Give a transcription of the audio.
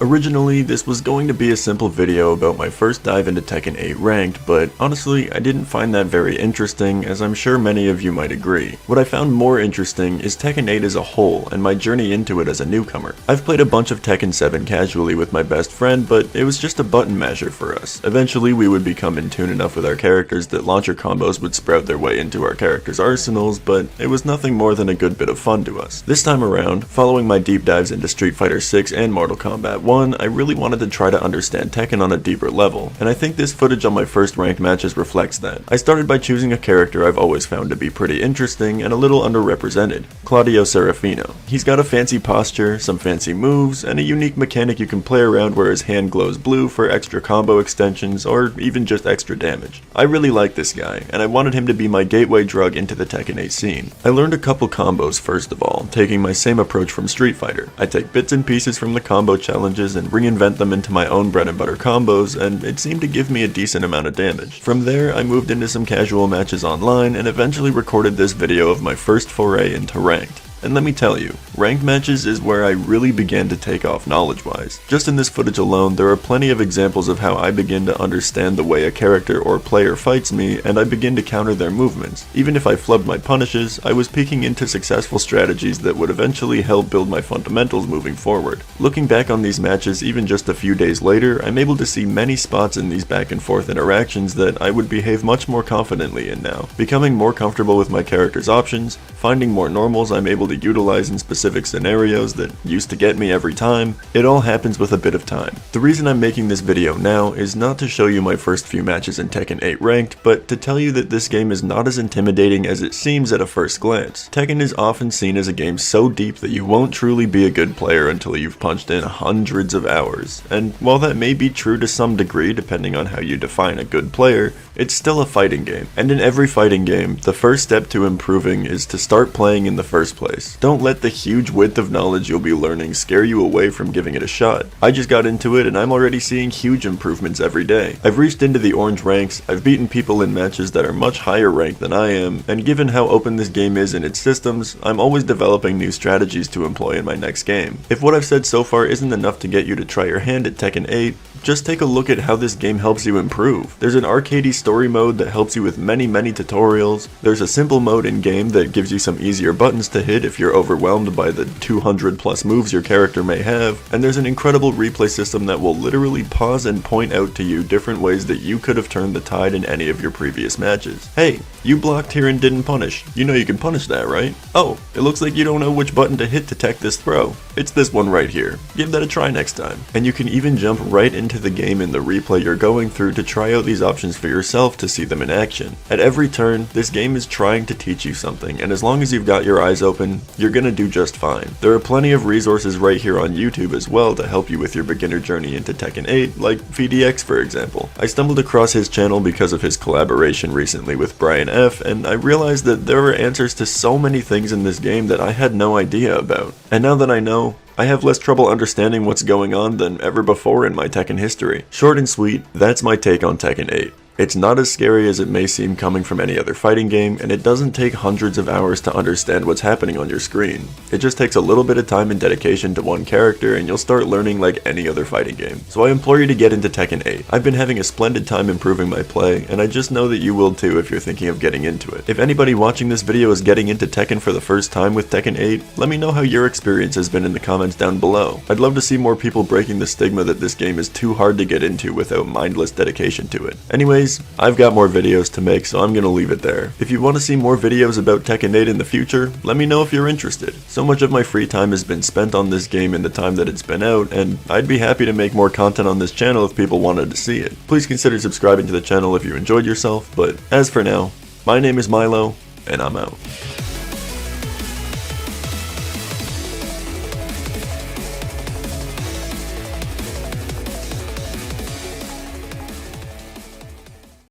Originally, this was going to be a simple video about my first dive into Tekken 8 Ranked, but honestly, I didn't find that very interesting, as I'm sure many of you might agree. What I found more interesting is Tekken 8 as a whole, and my journey into it as a newcomer. I've played a bunch of Tekken 7 casually with my best friend, but it was just a button masher for us. Eventually, we would become in tune enough with our characters that launcher combos would sprout their way into our characters' arsenals, but it was nothing more than a good bit of fun to us. This time around, following my deep dives into Street Fighter 6 and Mortal Kombat 1, I really wanted to try to understand Tekken on a deeper level, and I think this footage on my first ranked matches reflects that. I started by choosing a character I've always found to be pretty interesting and a little underrepresented, Claudio Serafino. He's got a fancy posture, some fancy moves, and a unique mechanic you can play around where his hand glows blue for extra combo extensions or even just extra damage. I really like this guy, and I wanted him to be my gateway drug into the Tekken 8 scene. I learned a couple combos first of all, taking my same approach from Street Fighter. I take bits and pieces from the combo challenges and reinvent them into my own bread and butter combos, and it seemed to give me a decent amount of damage. From there, I moved into some casual matches online and eventually recorded this video of my first foray into Ranked. And let me tell you, ranked matches is where I really began to take off knowledge-wise. Just in this footage alone, there are plenty of examples of how I begin to understand the way a character or player fights me, and I begin to counter their movements. Even if I flubbed my punishes, I was peeking into successful strategies that would eventually help build my fundamentals moving forward. Looking back on these matches even just a few days later, I'm able to see many spots in these back and forth interactions that I would behave much more confidently in now. Becoming more comfortable with my character's options, finding more normals I'm able to utilize in specific scenarios that used to get me every time. It all happens with a bit of time. The reason I'm making this video now is not to show you my first few matches in Tekken 8 Ranked, but to tell you that this game is not as intimidating as it seems at a first glance. Tekken is often seen as a game so deep that you won't truly be a good player until you've punched in hundreds of hours. And while that may be true to some degree depending on how you define a good player, it's still a fighting game. And in every fighting game, the first step to improving is to start playing in the first place. Don't let the huge width of knowledge you'll be learning scare you away from giving it a shot. I just got into it and I'm already seeing huge improvements every day. I've reached into the orange ranks, I've beaten people in matches that are much higher ranked than I am, and given how open this game is in its systems, I'm always developing new strategies to employ in my next game. If what I've said so far isn't enough to get you to try your hand at Tekken 8, just take a look at how this game helps you improve. There's an arcadey story mode that helps you with many tutorials. There's a simple mode in game that gives you some easier buttons to hit if you're overwhelmed by the 200 plus moves your character may have, and there's an incredible replay system that will literally pause and point out to you different ways that you could have turned the tide in any of your previous matches. Hey, you blocked here and didn't punish. You know you can punish that, right? Oh, it looks like you don't know which button to hit to tech this throw. It's this one right here. Give that a try next time. And you can even jump right into the game in the replay you're going through to try out these options for yourself to see them in action. At every turn, this game is trying to teach you something, and as long as you've got your eyes open, you're gonna do just fine. There are plenty of resources right here on YouTube as well to help you with your beginner journey into Tekken 8, like VDX for example. I stumbled across his channel because of his collaboration recently with Brian F, and I realized that there are answers to so many things in this game that I had no idea about. And now that I know, I have less trouble understanding what's going on than ever before in my Tekken history. Short and sweet, that's my take on Tekken 8. It's not as scary as it may seem coming from any other fighting game, and it doesn't take hundreds of hours to understand what's happening on your screen. It just takes a little bit of time and dedication to one character and you'll start learning like any other fighting game. So I implore you to get into Tekken 8. I've been having a splendid time improving my play, and I just know that you will too if you're thinking of getting into it. If anybody watching this video is getting into Tekken for the first time with Tekken 8, let me know how your experience has been in the comments down below. I'd love to see more people breaking the stigma that this game is too hard to get into without mindless dedication to it. Anyways, I've got more videos to make, so I'm gonna leave it there. If you want to see more videos about Tekken 8 in the future, let me know if you're interested. So much of my free time has been spent on this game in the time that it's been out, and I'd be happy to make more content on this channel if people wanted to see it. Please consider subscribing to the channel if you enjoyed yourself, but as for now, my name is Myloe, and I'm out.